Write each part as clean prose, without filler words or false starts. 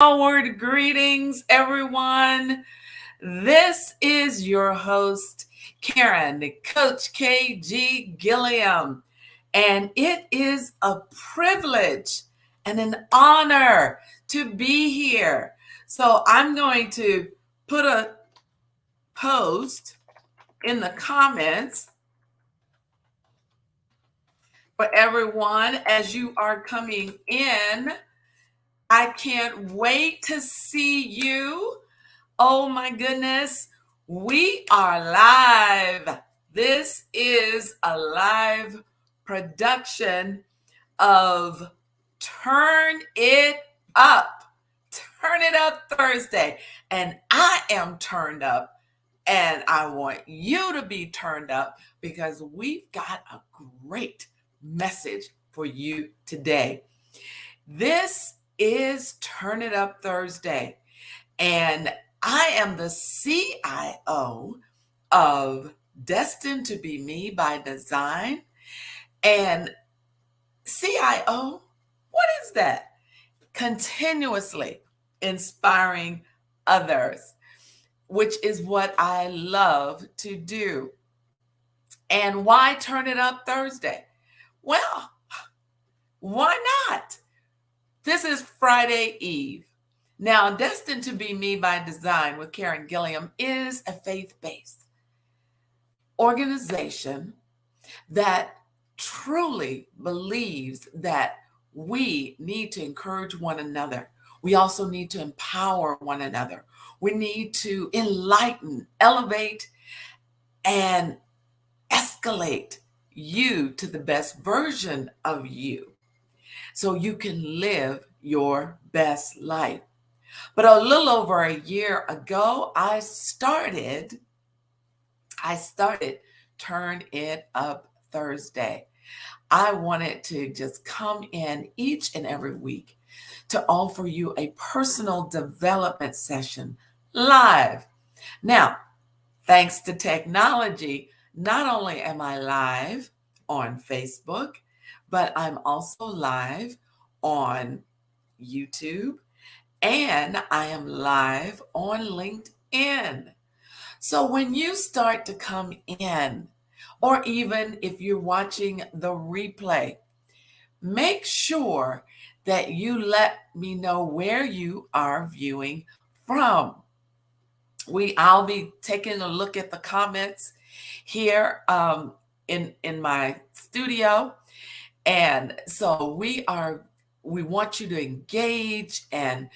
Forward greetings, everyone. This is your host, Karen, Coach KG Gilliam, and it is a privilege and an honor to be here. So I'm going to put a post in the comments for everyone as you are coming in. I can't wait to see you. Oh my goodness, we are live. This is a live production of Turn It Up. Turn It Up Thursday. And I am turned up, and I want you to be turned up because we've got a great message for you today. This is Turn It Up Thursday. And I am the CIO of Destined to Be Me by Design. And CIO, what is that? Continuously inspiring others, which is what I love to do. And why Turn It Up Thursday? Well, why not? This is Friday Eve. Now, Destined to Be Me by Design with Karen Gilliam is a faith-based organization that truly believes that we need to encourage one another. We also need to empower one another. We need to enlighten, elevate, and escalate you to the best version of you so you can live your best life. But a little over a year ago, I started Turn It Up Thursday. I wanted to just come in each and every week to offer you a personal development session live. Now, thanks to technology, not only am I live on Facebook, but I'm also live on YouTube, and I am live on LinkedIn. So when you start to come in, or even if you're watching the replay, make sure that you let me know where you are viewing from. I'll be taking a look at the comments here in my studio. And so we want you to engage, and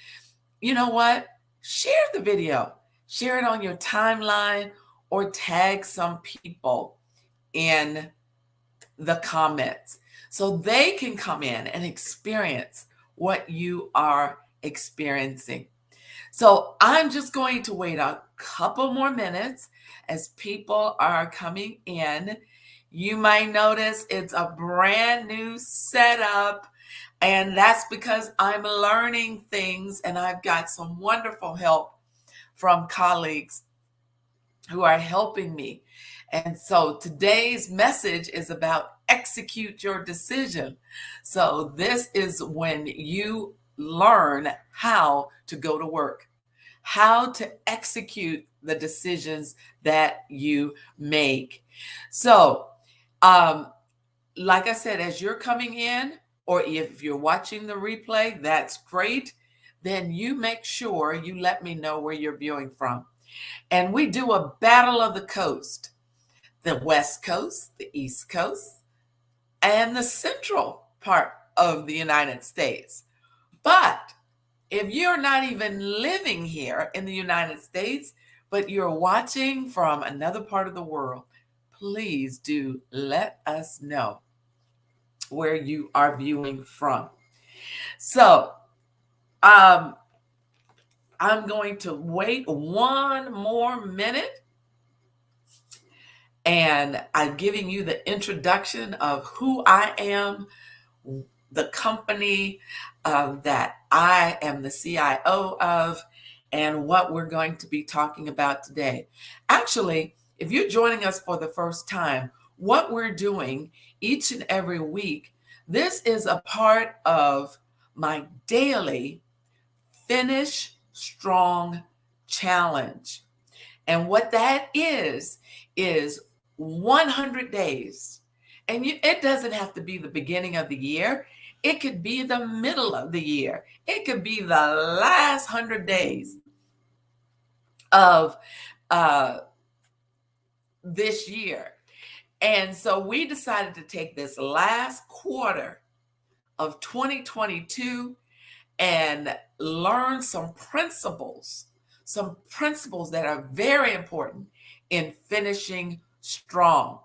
you know what? Share the video. Share it on your timeline or tag some people in the comments so they can come in and experience what you are experiencing. So I'm just going to wait a couple more minutes as people are coming in. You might notice it's a brand new setup, and that's because I'm learning things, and I've got some wonderful help from colleagues who are helping me. And so today's message is about execute your decision. So this is when you learn how to go to work, how to execute the decisions that you make. So, like I said, as you're coming in, or if you're watching the replay, that's great. Then you make sure you let me know where you're viewing from. And we do a battle of the coast, the West Coast, the East Coast, and the central part of the United States. But if you're not even living here in the United States, but you're watching from another part of the world, please do let us know where you are viewing from. So, I'm going to wait one more minute, and I'm giving you the introduction of who I am, the company that I am the CIO of, and what we're going to be talking about today. Actually, if you're joining us for the first time, what we're doing each and every week, this is a part of my daily Finish Strong Challenge. And what that is 100 days. And it doesn't have to be the beginning of the year. It could be the middle of the year. It could be the last 100 days of uh, this year. And so we decided to take this last quarter of 2022 and learn some principles that are very important in finishing strong.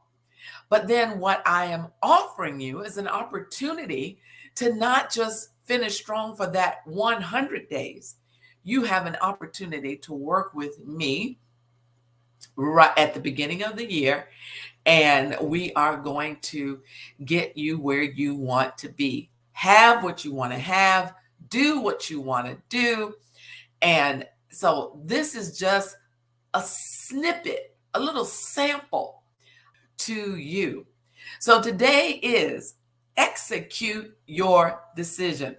But then what I am offering you is an opportunity to not just finish strong for that 100 days. You have an opportunity to work with me right at the beginning of the year, and we are going to get you where you want to be. Have what you want to have, do what you want to do. And so this is just a snippet, a little sample to you. So today is execute your decision.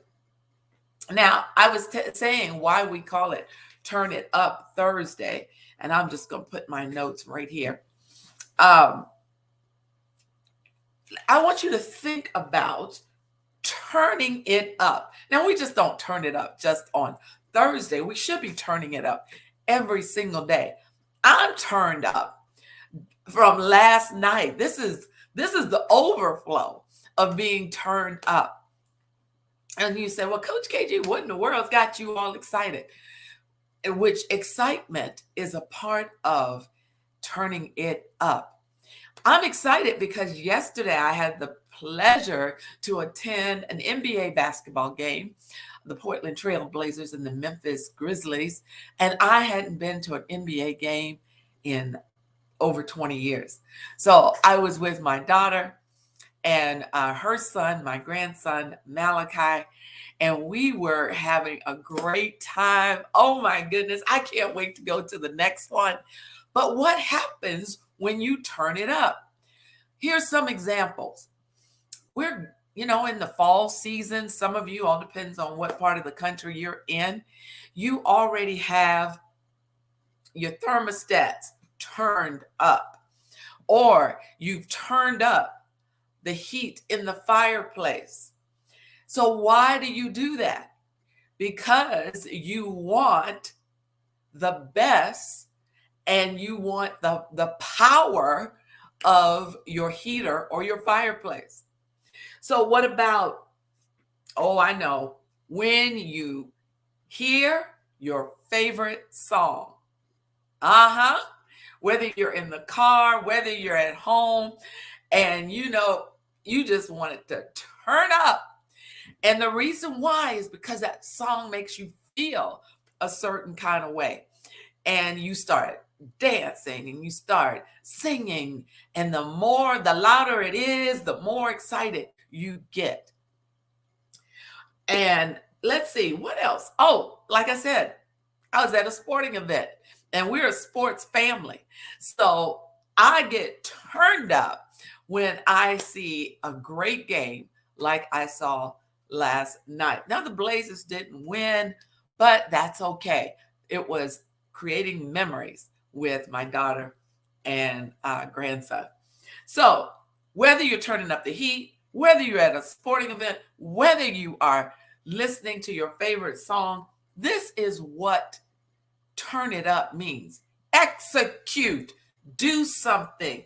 Now, I was saying why we call it Turn It Up Thursday, and I'm just going to put my notes right here. I want you to think about turning it up. Now, we just don't turn it up just on Thursday. We should be turning it up every single day. I'm turned up from last night. This is the overflow of being turned up. And you say, well, Coach KG, what in the world's got you all excited? Which excitement is a part of turning it up. I'm excited because yesterday I had the pleasure to attend an NBA basketball game, the Portland Trail Blazers and the Memphis Grizzlies, and I hadn't been to an NBA game in over 20 years. So I was with my daughter and her son, my grandson, Malachi, and we were having a great time. Oh my goodness, I can't wait to go to the next one. But what happens when you turn it up? Here's some examples. We're, in the fall season. Some of you, all depends on what part of the country you're in. You already have your thermostats turned up, or you've turned up the heat in the fireplace. So why do you do that? Because you want the best and you want the power of your heater or your fireplace. So what about, I know, when you hear your favorite song? Whether you're in the car, whether you're at home, and you just want it to turn up. And the reason why is because that song makes you feel a certain kind of way. And you start dancing and you start singing. And the louder it is, the more excited you get. And let's see, what else? Oh, like I said, I was at a sporting event and we're a sports family. So I get turned up when I see a great game like I saw last night. Now, the Blazers didn't win, but that's okay. It was creating memories with my daughter and grandson. So whether you're turning up the heat, whether you're at a sporting event, whether you are listening to your favorite song, this is what turn it up means. Execute, do something,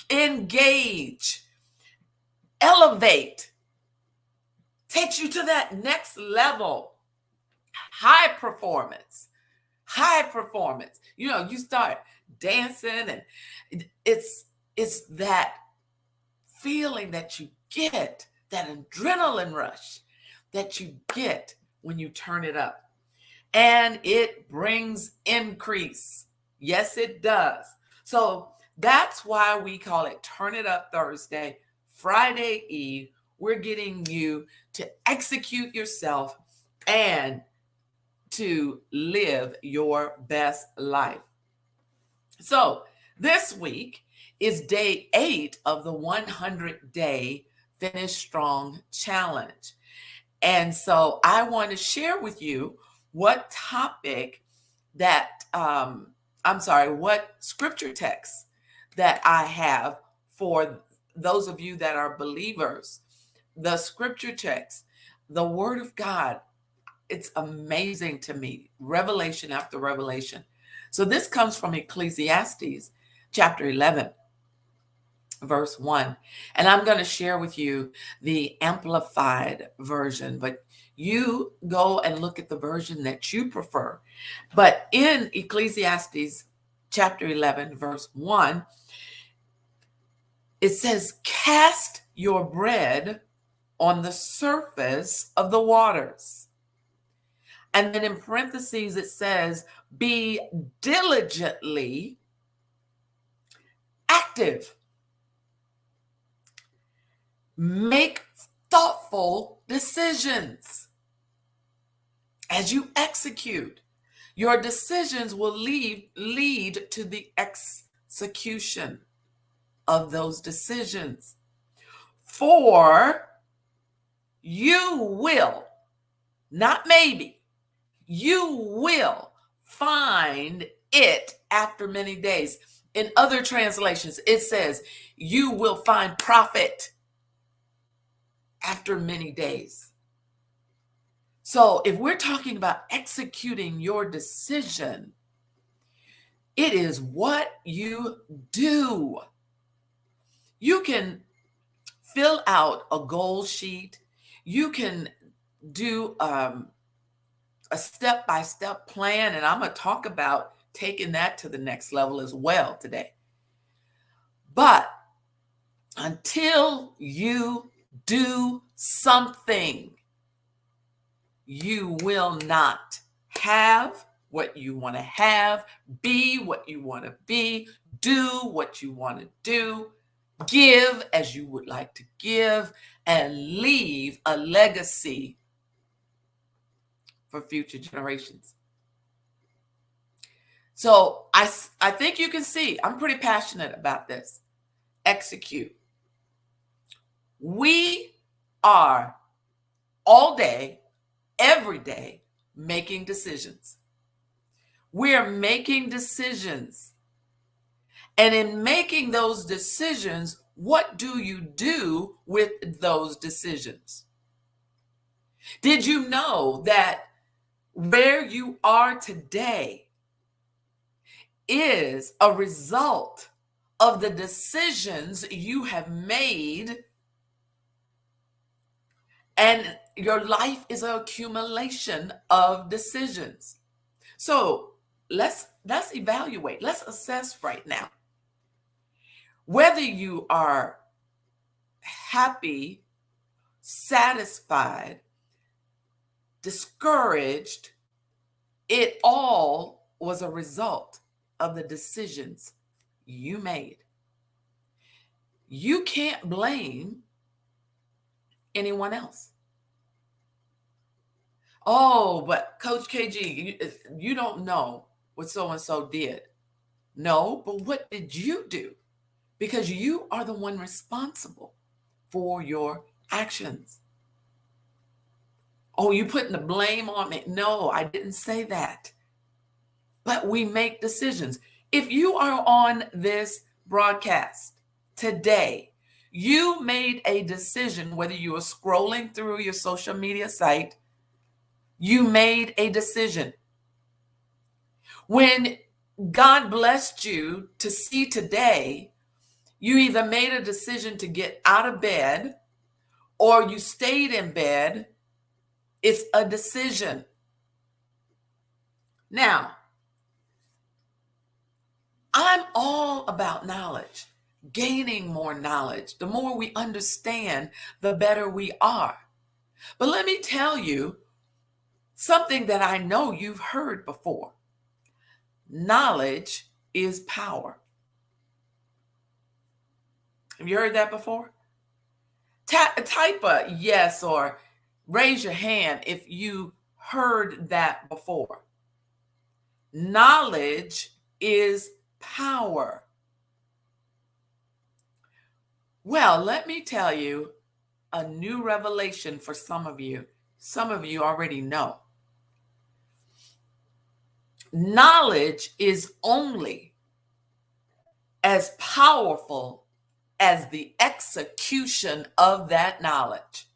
engage, elevate, takes you to that next level. High performance. You start dancing and it's that feeling that you get, that adrenaline rush that you get when you turn it up. And it brings increase. Yes, it does. So that's why we call it Turn It Up Thursday. Friday Eve, we're getting you to execute yourself and to live your best life. So this week is day 8 of the 100-day Finish Strong Challenge. And so I want to share with you what topic that, what scripture text that I have for those of you that are believers. The scripture text, the word of God, it's amazing to me, revelation after revelation. So this comes from Ecclesiastes chapter 11, verse 1. And I'm going to share with you the amplified version, but you go and look at the version that you prefer. But in Ecclesiastes chapter 11, verse 1, it says, "Cast your bread on the surface of the waters." And then in parentheses, it says, "Be diligently active. Make thoughtful decisions as you execute. Your decisions will lead to the execution of those decisions. For you will, not maybe, you will find it after many days." In other translations, it says, "You will find profit after many days." So if we're talking about executing your decision, it is what you do. You can fill out a goal sheet. You can do a step-by-step plan, and I'm going to talk about taking that to the next level as well today. But until you do something, you will not have what you want to have, be what you want to be, do what you want to do, give as you would like to give, and leave a legacy for future generations. So I think you can see I'm pretty passionate about this. Execute. We are all day, every day, making decisions. We're making decisions. And in making those decisions, what do you do with those decisions? Did you know that where you are today is a result of the decisions you have made? And your life is an accumulation of decisions. So let's evaluate, let's assess right now whether you are happy, satisfied, discouraged. It all was a result of the decisions you made. You can't blame anyone else. Oh, but Coach KG, you don't know what so-and-so did. No, but what did you do? Because you are the one responsible for your actions. Oh, you putting the blame on me? No, I didn't say that. But we make decisions. If you are on this broadcast today, you made a decision, whether you were scrolling through your social media site, you made a decision. When God blessed you to see today, you either made a decision to get out of bed or you stayed in bed. It's a decision. Now, I'm all about knowledge, gaining more knowledge. The more we understand, the better we are. But let me tell you something that I know you've heard before. Knowledge is power. Have you heard that before? Type a yes or raise your hand if you heard that before. Knowledge is power. Well, let me tell you a new revelation for some of you. Some of you already know. Knowledge is only as powerful as the execution of that knowledge.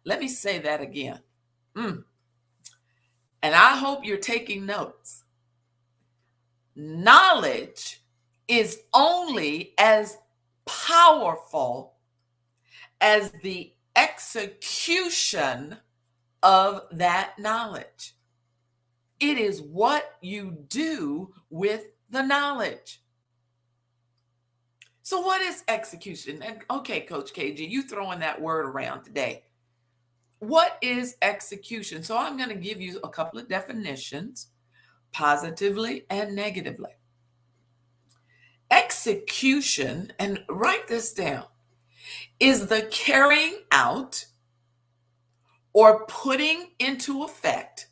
Let me say that again. And I hope you're taking notes. Knowledge is only as powerful as the execution of that knowledge. It is what you do with the knowledge. So what is execution? And okay, Coach KG, you throwing that word around today. What is execution? So I'm going to give you a couple of definitions, positively and negatively. Execution, and write this down, is the carrying out or putting into effect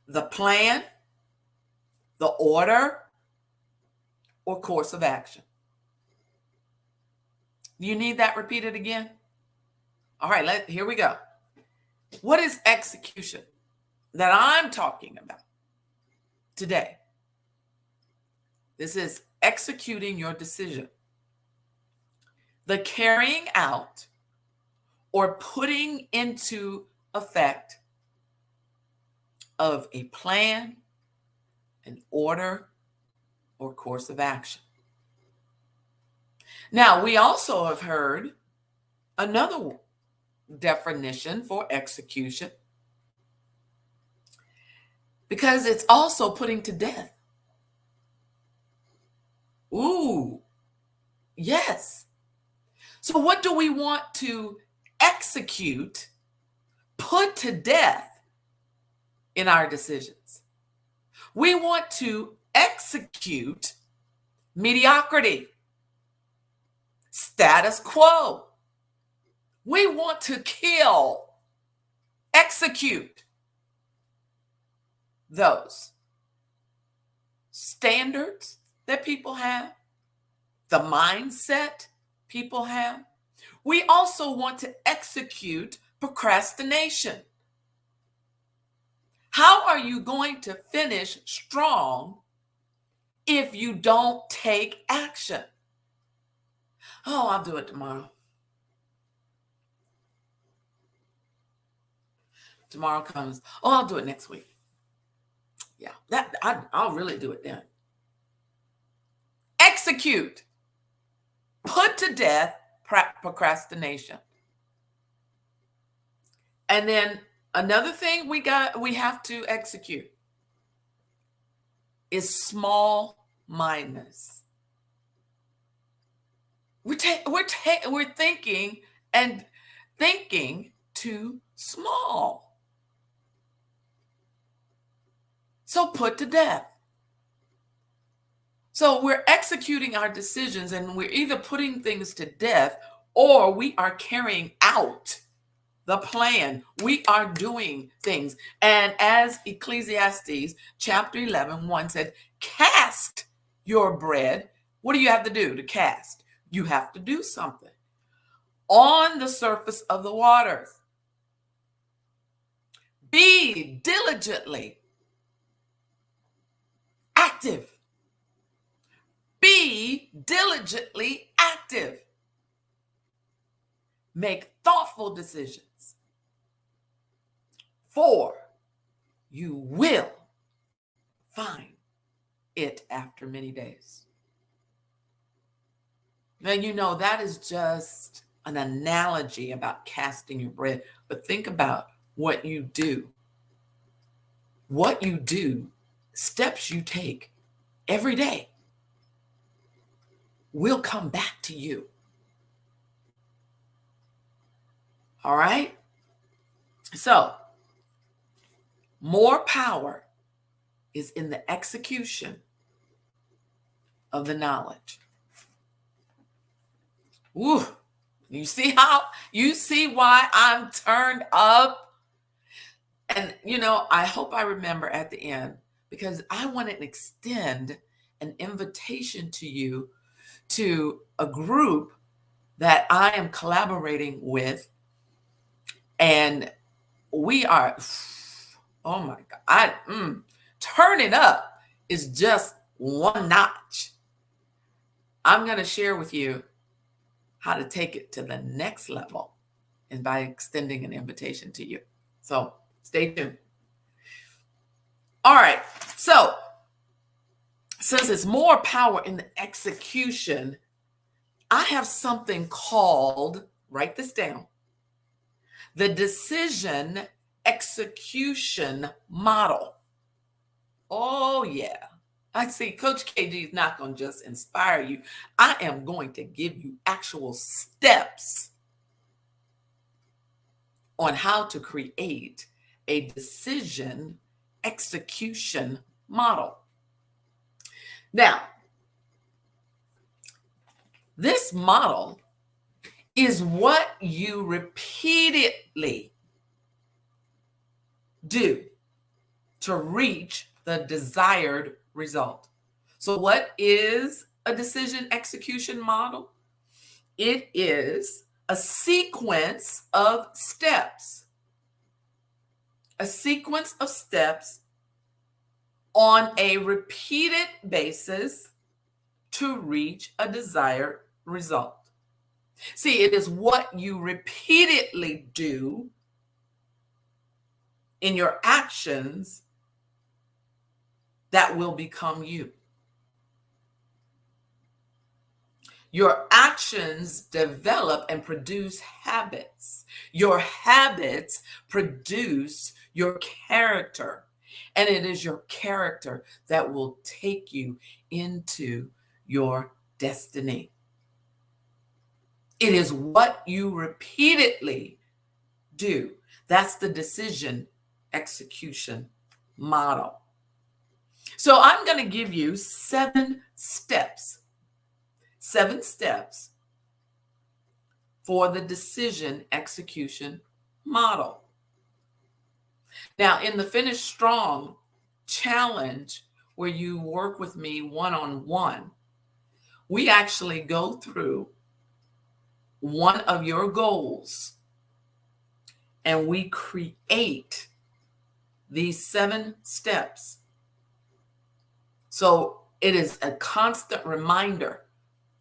the plan, the order, or course of action. You need that repeated again? All right, here we go. What is execution that I'm talking about today? This is executing your decision. The carrying out or putting into effect of a plan, an order, or course of action. Now, we also have heard another definition for execution, because it's also putting to death. Ooh, yes. So what do we want to execute, put to death in our decisions? We want to execute mediocrity, status quo. We want to kill, execute those standards that people have, the mindset people have. We also want to execute procrastination. How are you going to finish strong if you don't take action? Oh, I'll do it tomorrow. Tomorrow comes, oh, I'll do it next week. Yeah, I'll really do it then. Execute. Put to death procrastination. And then another thing we have to execute is small-mindedness. We're thinking too small. So put to death. So we're executing our decisions, and we're either putting things to death or we are carrying out the plan. We are doing things. And as Ecclesiastes chapter 11:1 said, cast your bread. What do you have to do to cast? You have to do something on the surface of the waters. Be diligently active. Be diligently active. Make thoughtful decisions, for you will find it after many days. Now, you know, that is just an analogy about casting your bread, but think about what you do. What you do, steps you take every day will come back to you. All right? So, more power is in the execution of the knowledge. Ooh, you see why I'm turned up? And, I hope I remember at the end, because I want to extend an invitation to you to a group that I am collaborating with. And we are, Oh my God. Turn it up is just one notch. I'm going to share with you how to take it to the next level and by extending an invitation to you. So stay tuned. All right. So since there's more power in the execution, I have something called, write this down, the decision execution model. Oh, yeah. I see Coach KG is not going to just inspire you. I am going to give you actual steps on how to create a decision execution model. Now, this model is what you repeatedly do to reach the desired result. So what is a decision execution model? It is a sequence of steps. A sequence of steps on a repeated basis to reach a desired result. See, it is what you repeatedly do in your actions that will become you. Your actions develop and produce habits. Your habits produce your character. And it is your character that will take you into your destiny. It is what you repeatedly do. That's the decision execution model. So I'm going to give you 7 steps. 7 steps for the decision execution model. Now, in the Finish Strong challenge, where you work with me one-on-one, we actually go through one of your goals and we create these 7 steps. So it is a constant reminder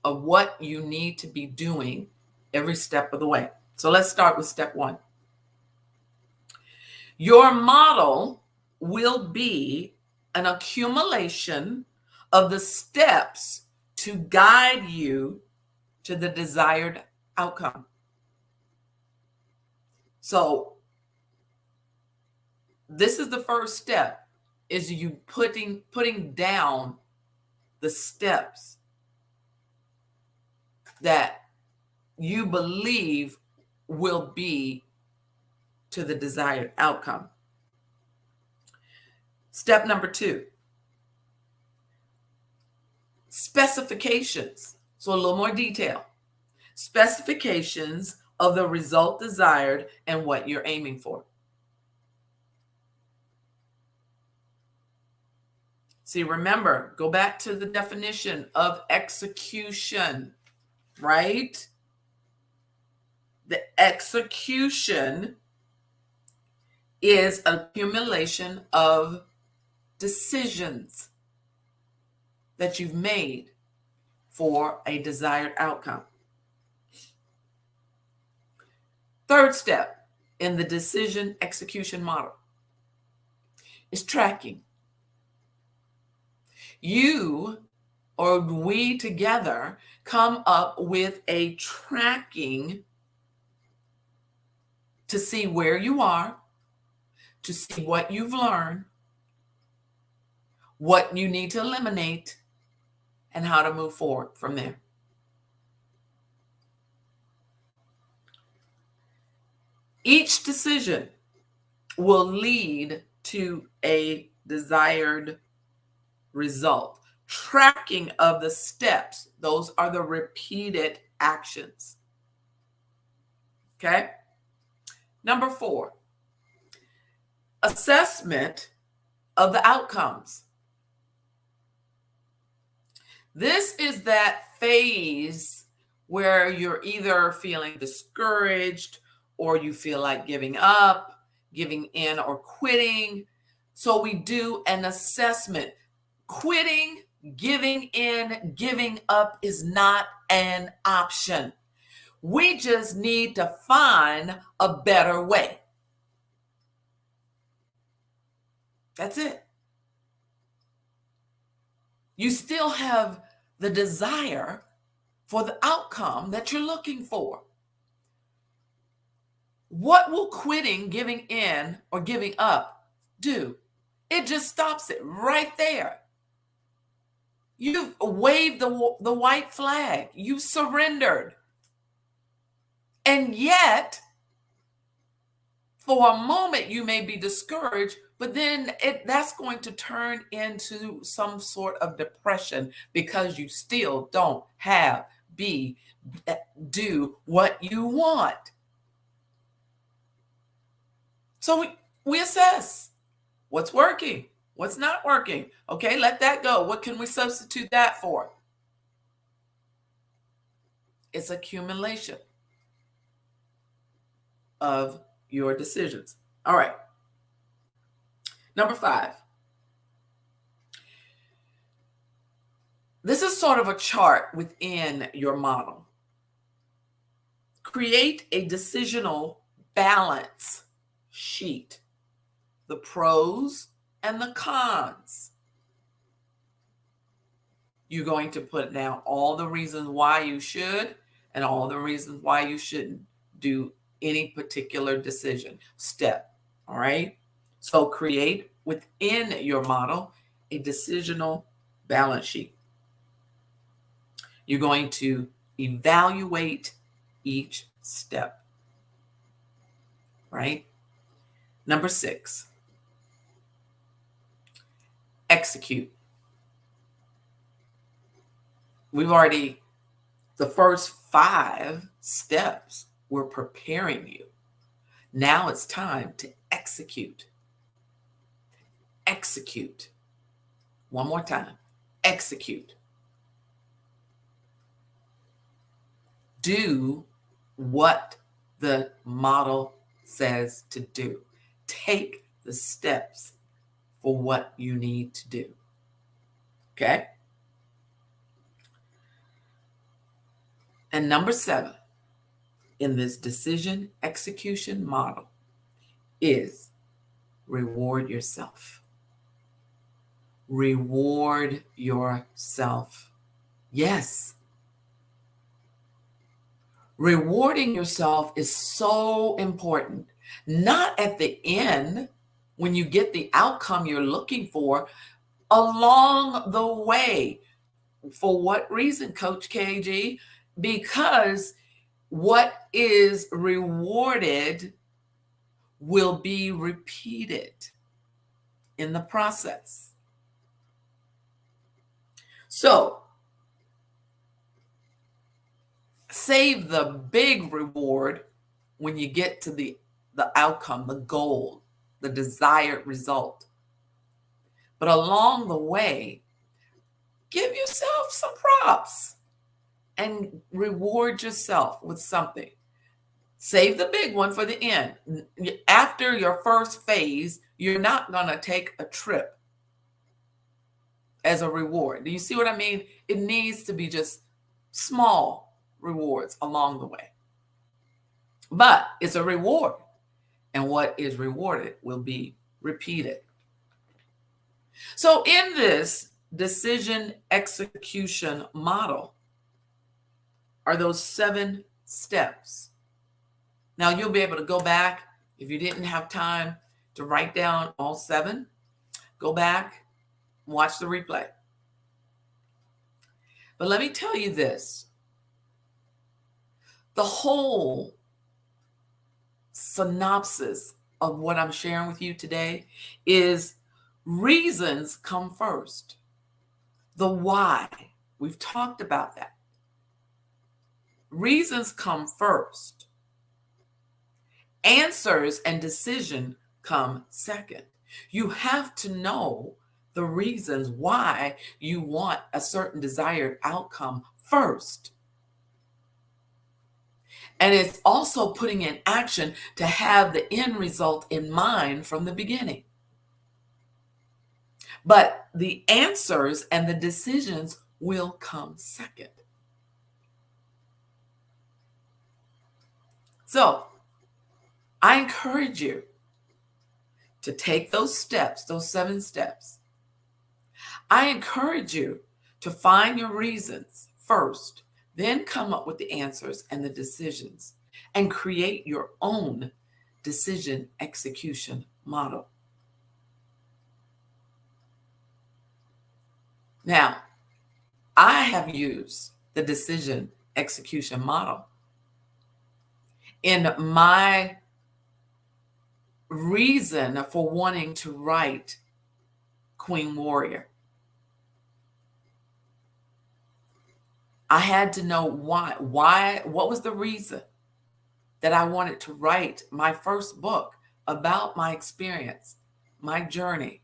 of what you need to be doing every step of the way. So let's start with step 1. Your model will be an accumulation of the steps to guide you to the desired outcome. So this is the first step, is you putting down the steps that you believe will be to the desired outcome. Step number 2, specifications. So a little more detail. Specifications of the result desired and what you're aiming for. See, remember, go back to the definition of execution, right? The execution is an accumulation of decisions that you've made for a desired outcome. Third step in the decision execution model is tracking. You or we together come up with a tracking to see where you are, to see what you've learned, what you need to eliminate, and how to move forward from there. Each decision will lead to a desired result. Tracking of the steps, those are the repeated actions. Okay? Number 4, assessment of the outcomes. This is that phase where you're either feeling discouraged or you feel like giving up, giving in, or quitting. So we do an assessment. Quitting, giving in, giving up is not an option. We just need to find a better way. That's it. You still have the desire for the outcome that you're looking for. What will quitting, giving in, or giving up do? It just stops it right there. You've waved the white flag. You surrendered. And yet, for a moment, you may be discouraged, but then that's going to turn into some sort of depression because you still don't do what you want. So we assess what's working, what's not working. Okay, let that go. What can we substitute that for? It's accumulation of your decisions. All right. Number 5. This is sort of a chart within your model. Create a decisional balance sheet, the pros and the cons. You're going to put down all the reasons why you should and all the reasons why you shouldn't do any particular decision step. All right. So create within your model a decisional balance sheet. You're going to evaluate each step. Right. Number 6, execute. The first 5 steps we're preparing you. Now it's time to execute. Execute. One more time. Execute. Do what the model says to do. Take the steps for what you need to do. Okay? And number 7 in this decision execution model is reward yourself. Reward yourself. Yes. Rewarding yourself is so important. Not at the end when you get the outcome you're looking for, along the way. For what reason, Coach KG? Because what is rewarded will be repeated in the process. So, save the big reward when you get to the outcome, the goal, the desired result. But along the way, give yourself some props and reward yourself with something. Save the big one for the end. After your first phase, you're not going to take a trip as a reward. Do you see what I mean? It needs to be just small rewards along the way. But it's a reward, and what is rewarded will be repeated. So in this decision execution model are those 7 steps. Now you'll be able to go back if you didn't have time to write down all 7. Go back, watch the replay. But let me tell you this. The whole synopsis of what I'm sharing with you today is reasons come first. The why, we've talked about that. Reasons come first. Answers and decision come second. You have to know the reasons why you want a certain desired outcome first. And it's also putting in action to have the end result in mind from the beginning. But the answers and the decisions will come second. So I encourage you to take those steps, those 7 steps. I encourage you to find your reasons first, then come up with the answers and the decisions, and create your own decision execution model. Now, I have used the decision execution model in my reason for wanting to write Queen Warrior. I had to know why, what was the reason that I wanted to write my first book about my experience, my journey,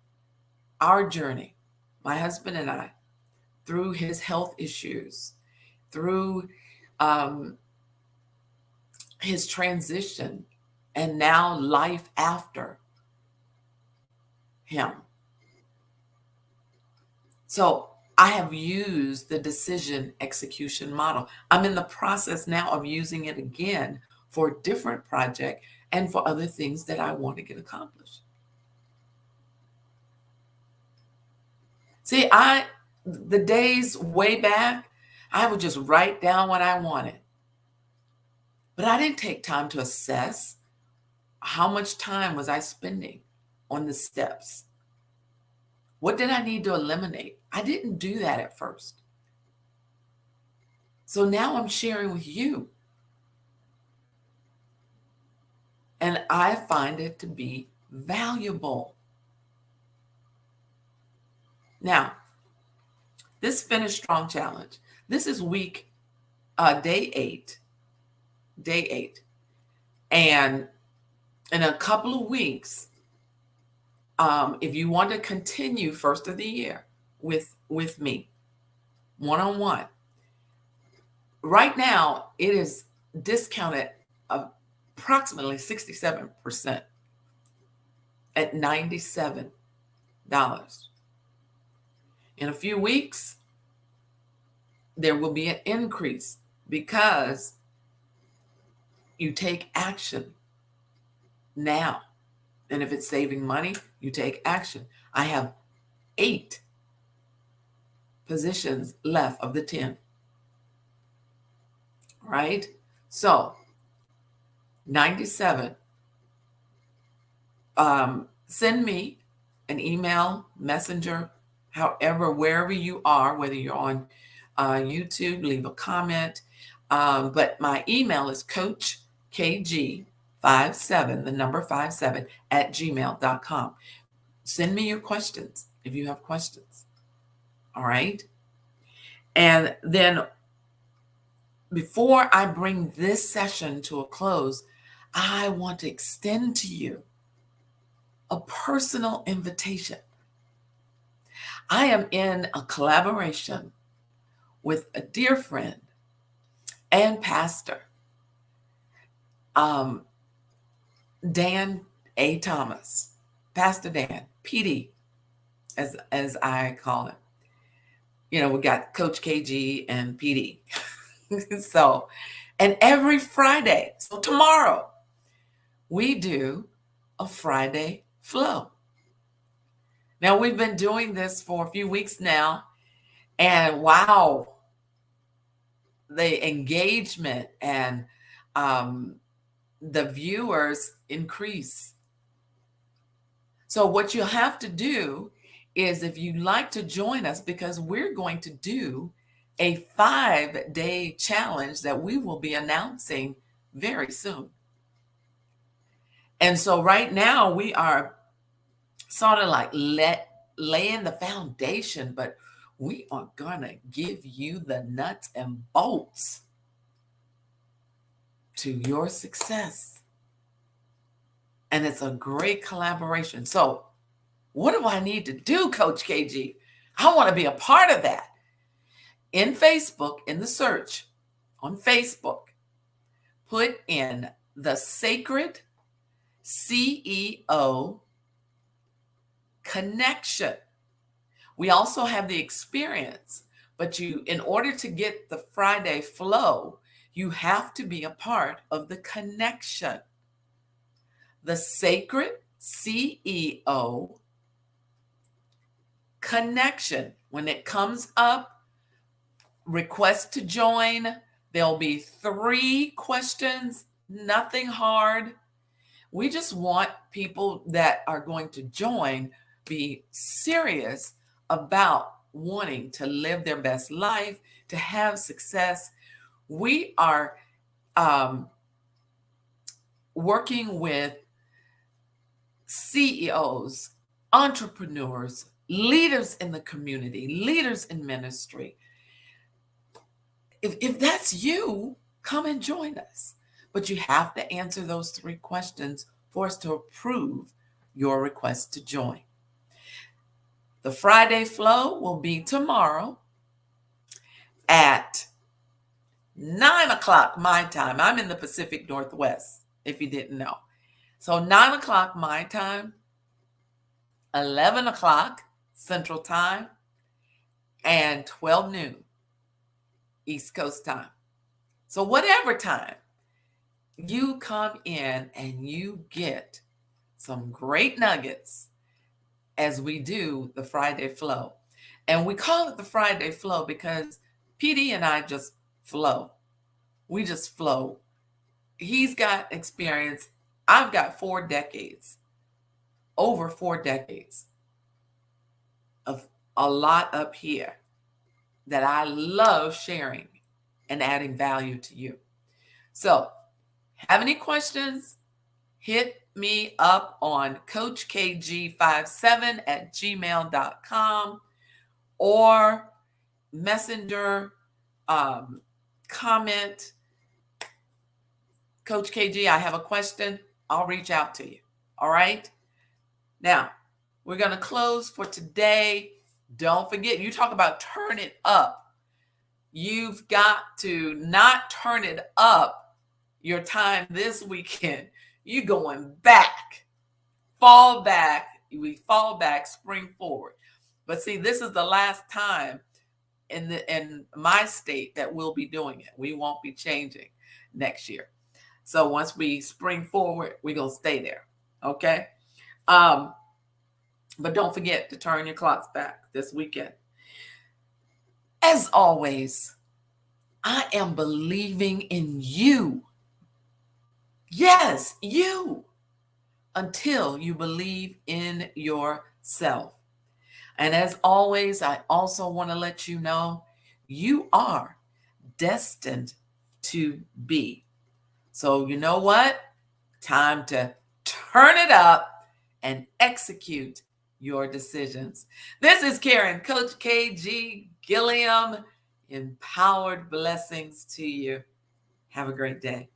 our journey, my husband and I, through his health issues, through his transition, and now life after him. So I have used the decision execution model. I'm in the process now of using it again for a different project and for other things that I want to get accomplished. See, the days way back, I would just write down what I wanted. But I didn't take time to assess how much time was I spending on the steps. What did I need to eliminate? I didn't do that at first. So now I'm sharing with you. And I find it to be valuable. Now, this Finish Strong Challenge, this is week, day 8. Day 8. And in a couple of weeks, if you want to continue first of the year with me, one-on-one, right now it is discounted approximately 67% at $97. In a few weeks, there will be an increase because you take action now. And if it's saving money, you take action. I have 8 positions left of the 10. Right? So 97. Send me an email, messenger, however, wherever you are, whether you're on YouTube, leave a comment. But my email is coachkg57, the number 57, at gmail.com. Send me your questions if you have questions. All right. And then before I bring this session to a close, I want to extend to you a personal invitation. I am in a collaboration with a dear friend and pastor, Dan A. Thomas, Pastor Dan, PD, as I call him. You know, we got Coach KG and PD. So, and every Friday, so tomorrow, we do a Friday flow. Now, we've been doing this for a few weeks now, and wow, the engagement and the viewers increase. So what you'll have to do is, if you'd like to join us, because we're going to do a 5-day challenge that we will be announcing very soon. And so right now we are sort of like laying the foundation, but we are going to give you the nuts and bolts to your success. And it's a great collaboration. So what do I need to do, Coach KG? I want to be a part of that. In Facebook, in the search on Facebook, put in the Sacred CEO Connection. We also have the experience, but in order to get the Friday flow, you have to be a part of the connection. The Sacred CEO connection. When it comes up, request to join. There'll be 3 questions, nothing hard. We just want people that are going to join be serious about wanting to live their best life, to have success. We are working with CEOs, entrepreneurs, leaders in the community, leaders in ministry. If that's you, come and join us. But you have to answer those 3 questions for us to approve your request to join. The Friday flow will be tomorrow at 9 o'clock my time. I'm in the Pacific Northwest, if you didn't know. So 9 o'clock my time, 11 o'clock Central Time, and 12 noon East Coast time. So whatever time, you come in and you get some great nuggets as we do the Friday flow. And we call it the Friday flow because PD and I just flow. We just flow. He's got experience. I've got 4 decades, over 4 decades of a lot up here that I love sharing and adding value to you. So, have any questions? Hit me up on coachkg57@gmail.com or messenger comment. Coach KG, I have a question. I'll reach out to you. All right. Now, we're going to close for today. Don't forget, you talk about turn it up. You've got to not turn it up your time this weekend. You're going back, fall back. We fall back, spring forward. But see, this is the last time in my state that we'll be doing it. We won't be changing next year. So once we spring forward, we're going to stay there. Okay. But don't forget to turn your clocks back this weekend. As always, I am believing in you. Yes, you. Until you believe in yourself. And as always, I also want to let you know you are destined to be. So you know what? Time to turn it up and execute your decisions. This is Karen, Coach KG Gilliam. Empowered blessings to you. Have a great day.